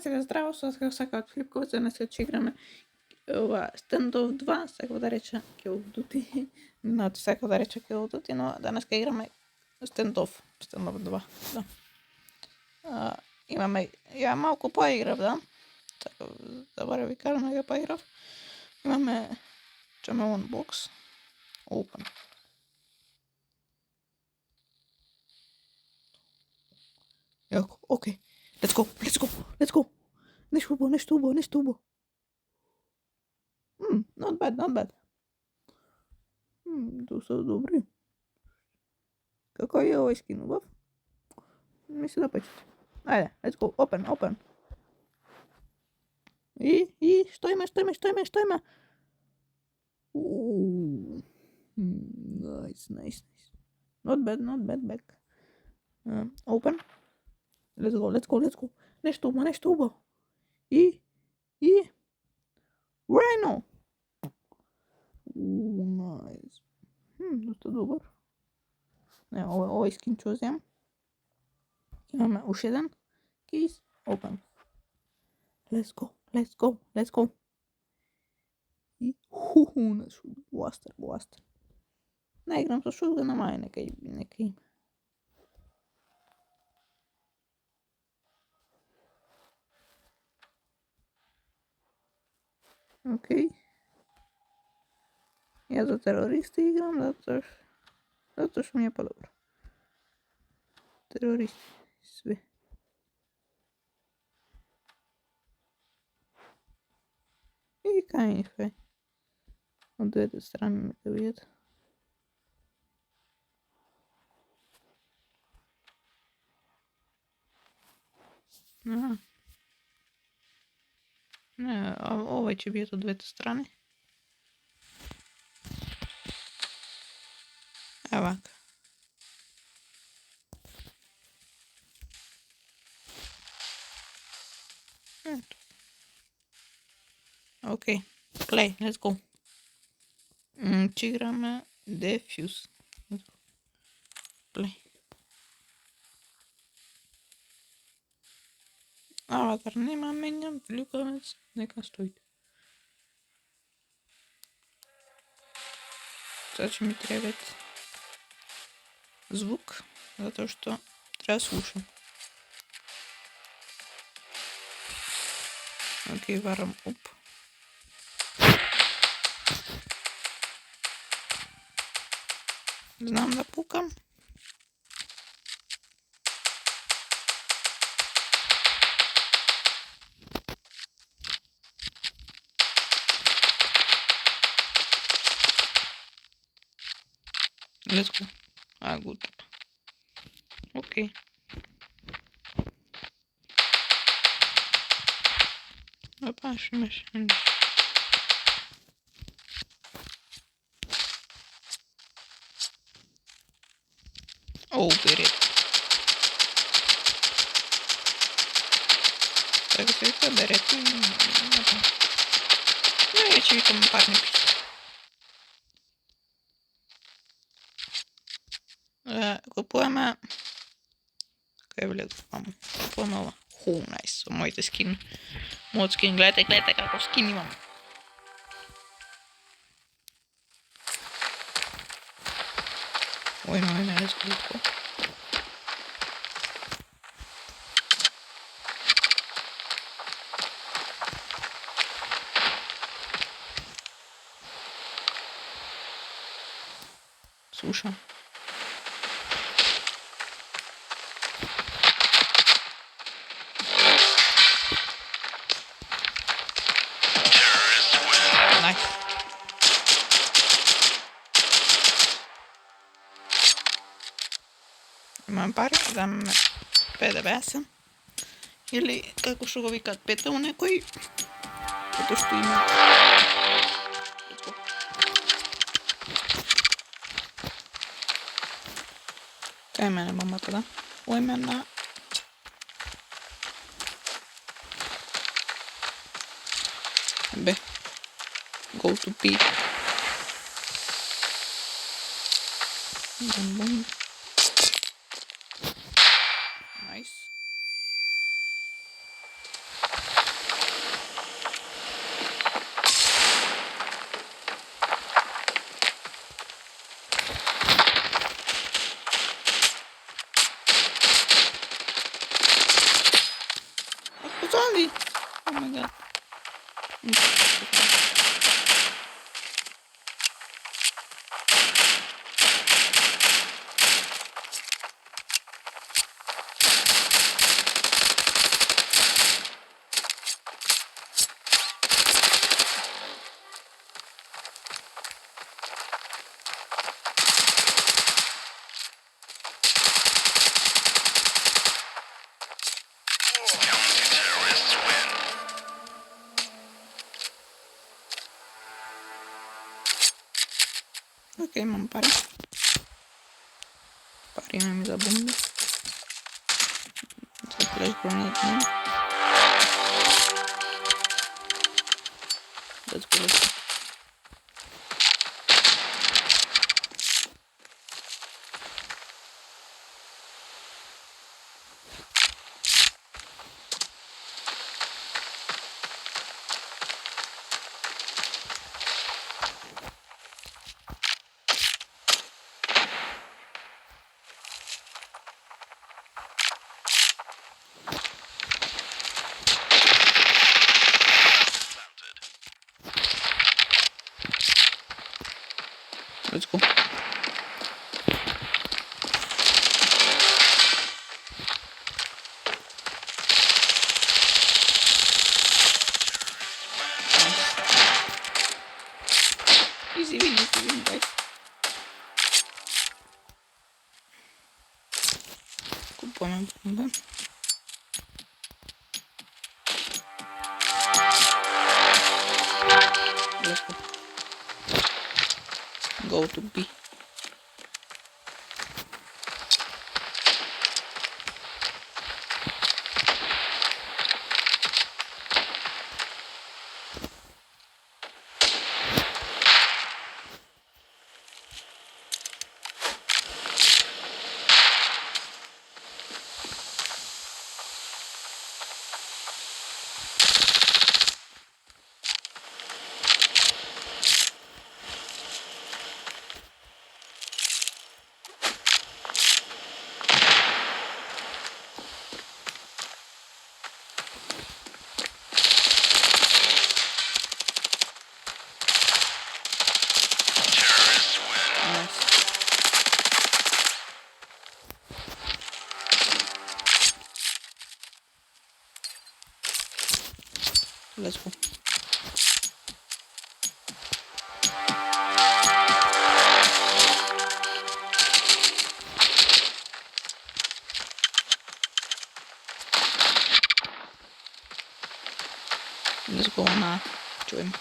Сега здраво, сега от Флипкове, днес ще играме Standoff 2, сега да реча Call of Duty. Но сега да реча Call of Duty, но днес играме Standoff 2. Да. Я малко по-играв, да. Така, добре ви кажа, много по-играв. Имаме Chameleon Box. Open. Яко, окей. Let's go. Нещо убаво. Not bad. Доста добри. Какой е ovaj skin убав? Ми се допачат. Айде, let's go. Open. И, що има? Nice. Not bad back. Open. Let's go. Нещо убаво. И... Rhino! Nice. Доста добър. Ovaj skin ще взем. Имаме още един. Keys. Open. Let's go. И... нещо. Бластер. Не играм с шутгана, май нека има. Окей. Я за терориста играм, zato što mi je pa dobro. Teroristi, sve. I kaj je. Od dvije strane neka vidjeti. Aha. Ne, ovaj će biti od dvije strane. Ovako. Eto. Ok, play, let's go. Če igrame Defuse. Play. Avatar nema, menjam, ljubavec, neka stoji. Sad će mi trebati zvuk, zato što treba slušam. Ok, varam up. Znam da pukam. Let's go. Good. Ok. Opa, še imaš. Берет. Так, это берет. Ну, я чуть-чуть парник. Купуємо. Kaj je kупamo? Kупуємо. Nice. Моите скин. Мод скин. Гледайте како скин имам. Ой, не сколько. Слушай. Имам пари, дам ПДБ-а или како што го викаат петел некој, като што има. Кај мене мамата, да? Ојме на... Бе. Go to P. Бум. Nice. easy. Oh my god. Ok, mam parę. Parę mi za bomby. Za flash grenade, nie? Let's go, let's go. Let's go. Easy win, guys. Kupujemy bombę. Let's go. Go to B. Let's go. Let's go na join.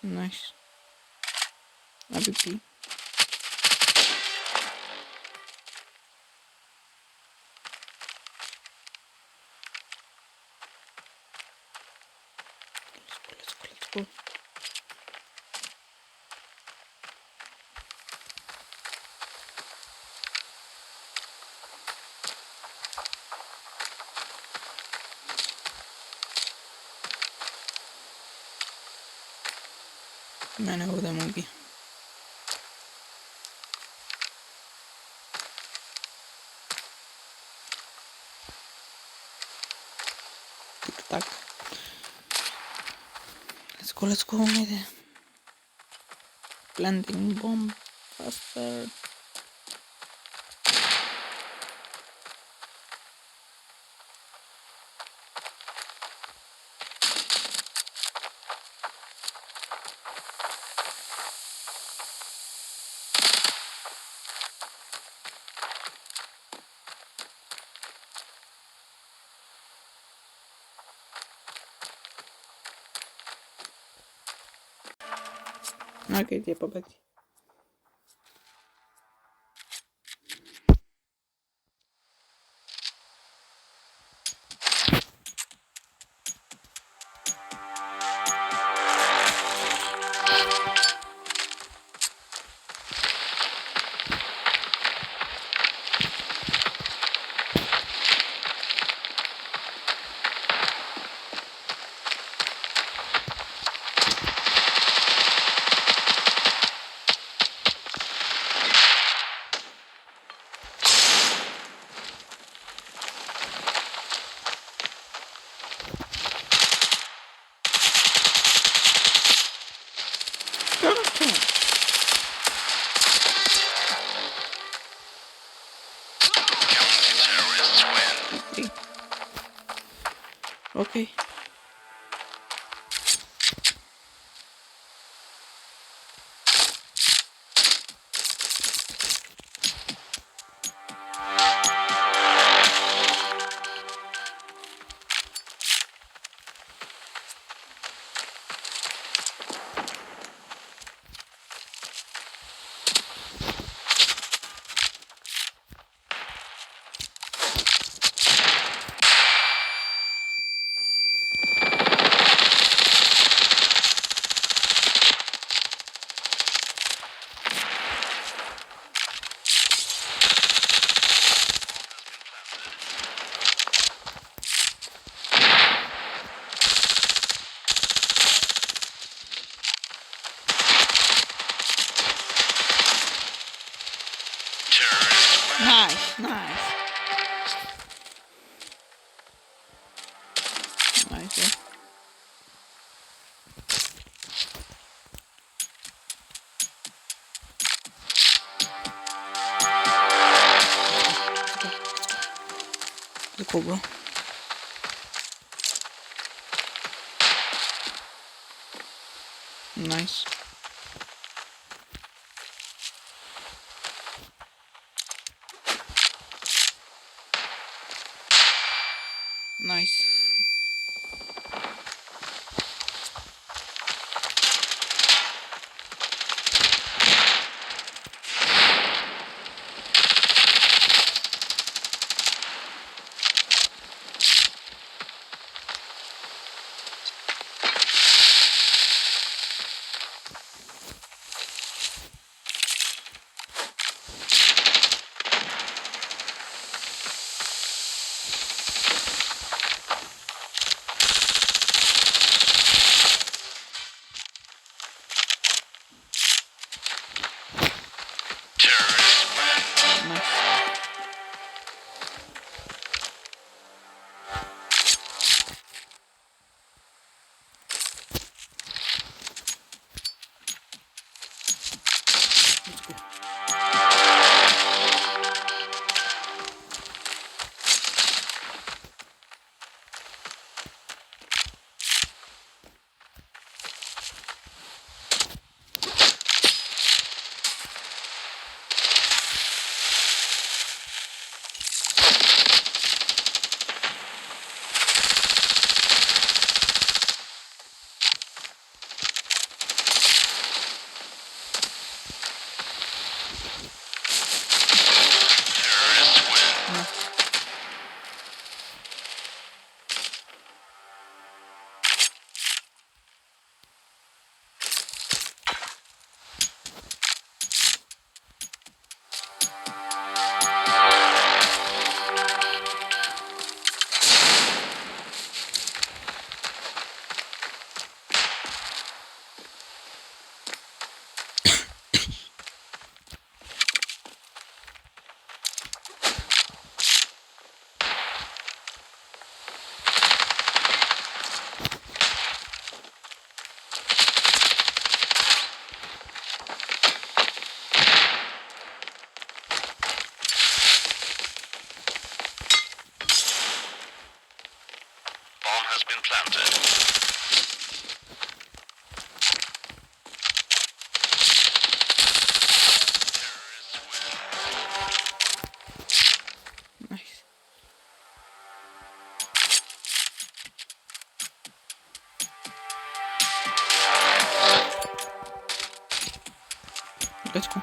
Nice. AVP. Let's go. मैंने वो दमों की टिक टाक. Let's go मेरे planting bomb faster. Окей, тебе побачить. Ok. Nice, nice. Nice, yeah. Let's go, bro. Nice. Nice. Nice. Bomb has been planted. Nice. Let's go.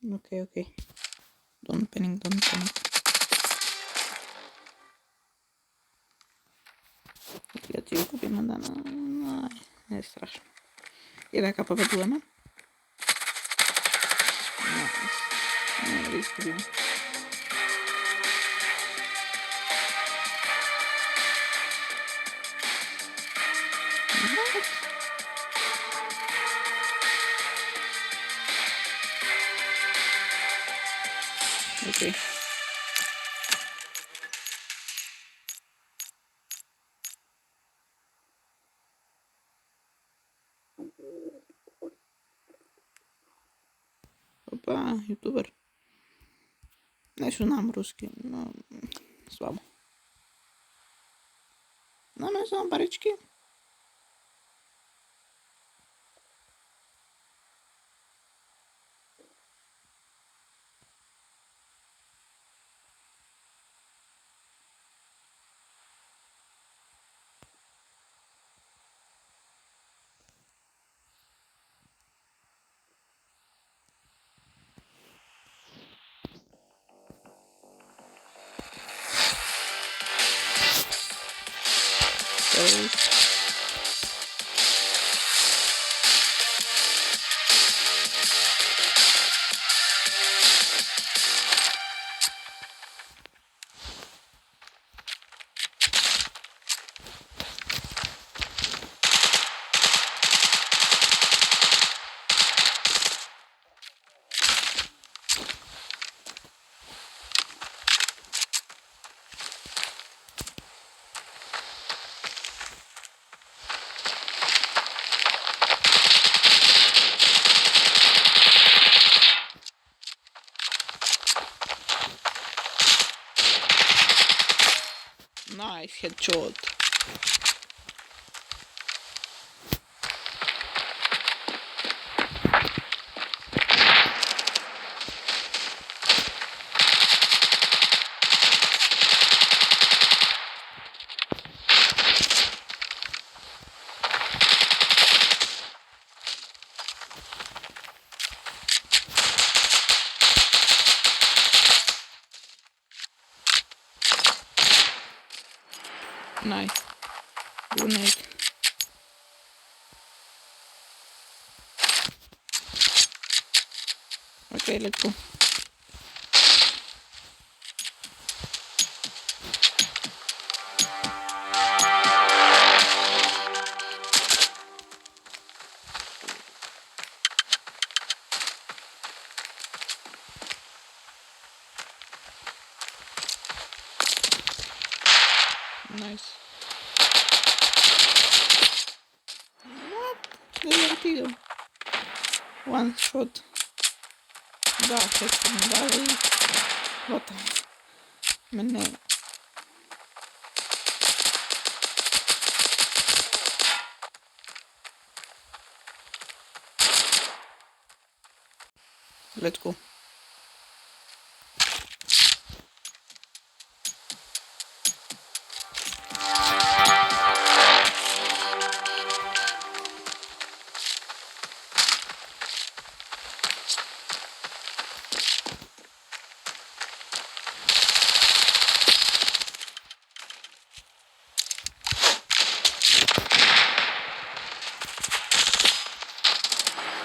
Окей. Don't panic. Я цією купимо, да, не страшно. І така поведемо. Різкуємо. Окей. Опа, ютубер. Значит, нам русский, ну, слабо. Нам сам парички. Nice headshot. Nice. Grenade. Okay, let's go. Nice. What? They kill. One shot. Да, headshot. Дали. Вот. Мене. Let's go.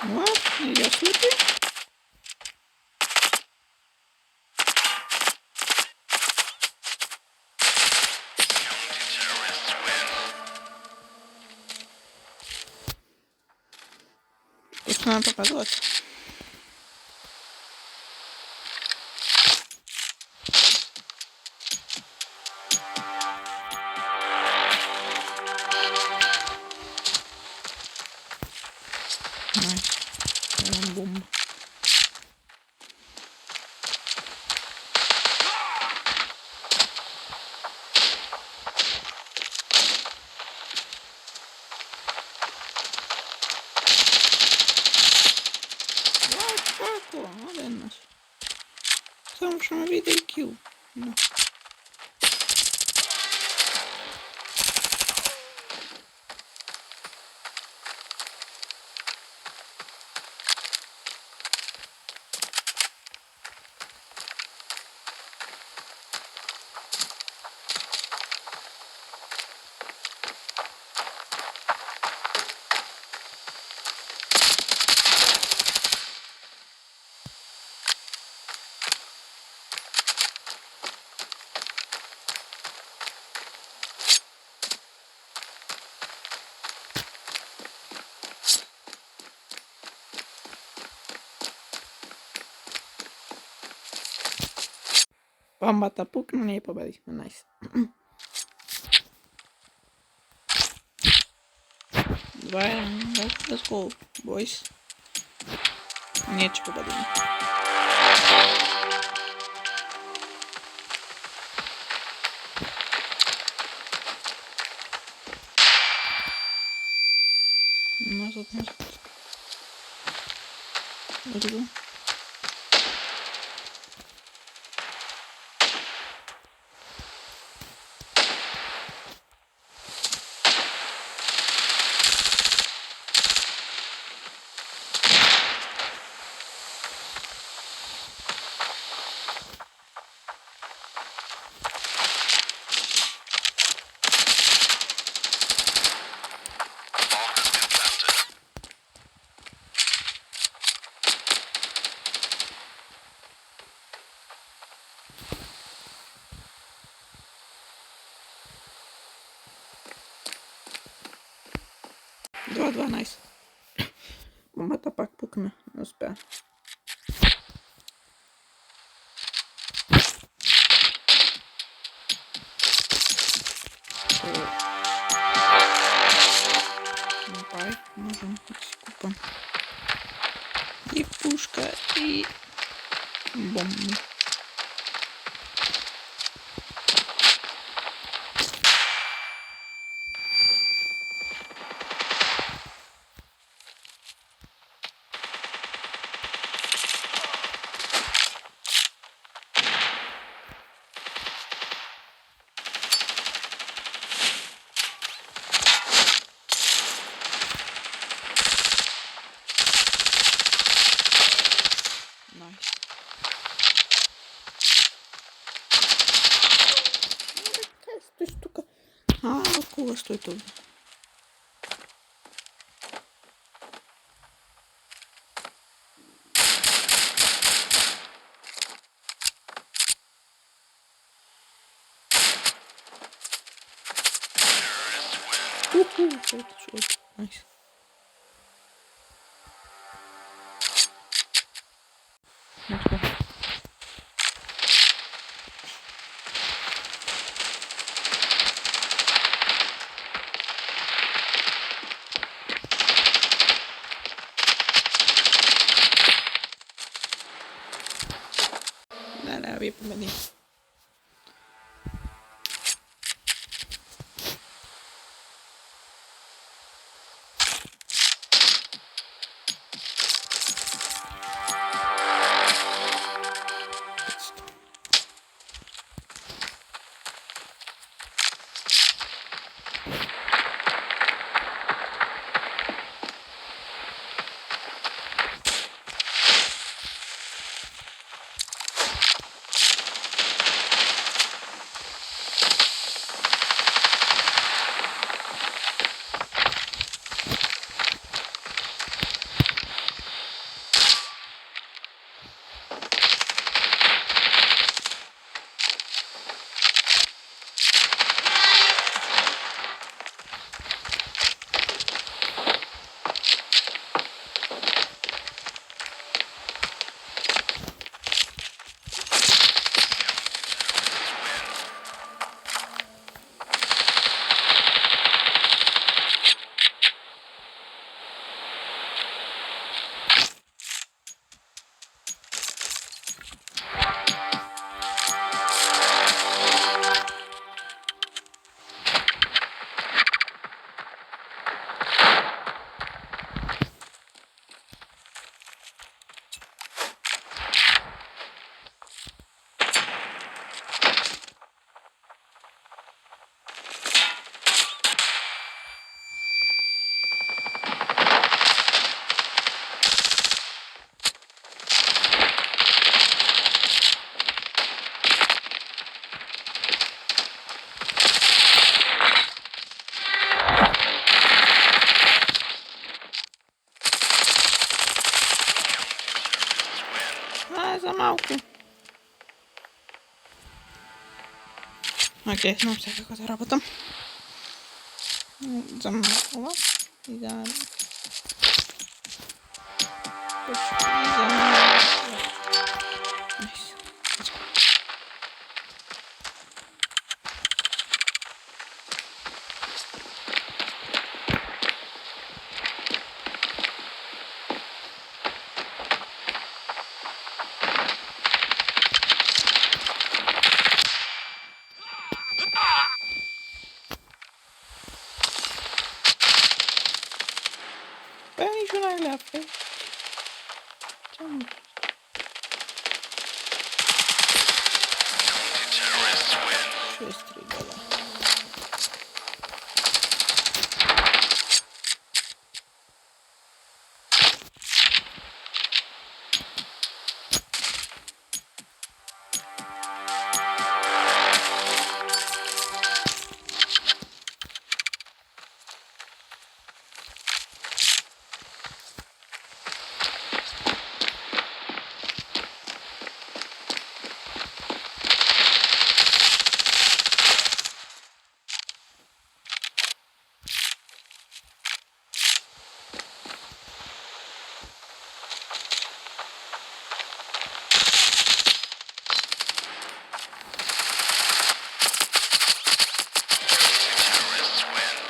What? Я слепый? Terrorists win. Точно надо показывать. Бомба. Фако, один наш. Сам що відео кіл. Ну. Бомбата пукна, ние победихме. Найс. Това е. Let's go, boys. Ние ще победим. Назад. Let's go. Bomb has been planted. Два, найс. Бомбата пак пукна. Не успя. Давай, можем да си купа. И пушка, и бомби. Найс. Стой тук. Кога стой тук? Найс. Let's go. Да, вие победим. За малко. Окей, знам сега какво да работам. Вземам това и да... Почти вземам... Найс. niciun najlepiej. Czemu? Terrorists win. Tu jest trigger. Terrorists win.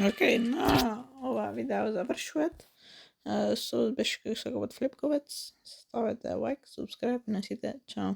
Okej, no ova video završujet. Jsou bezpečný Flipkovec. Stavete like, subscribe, nosíte. Čau.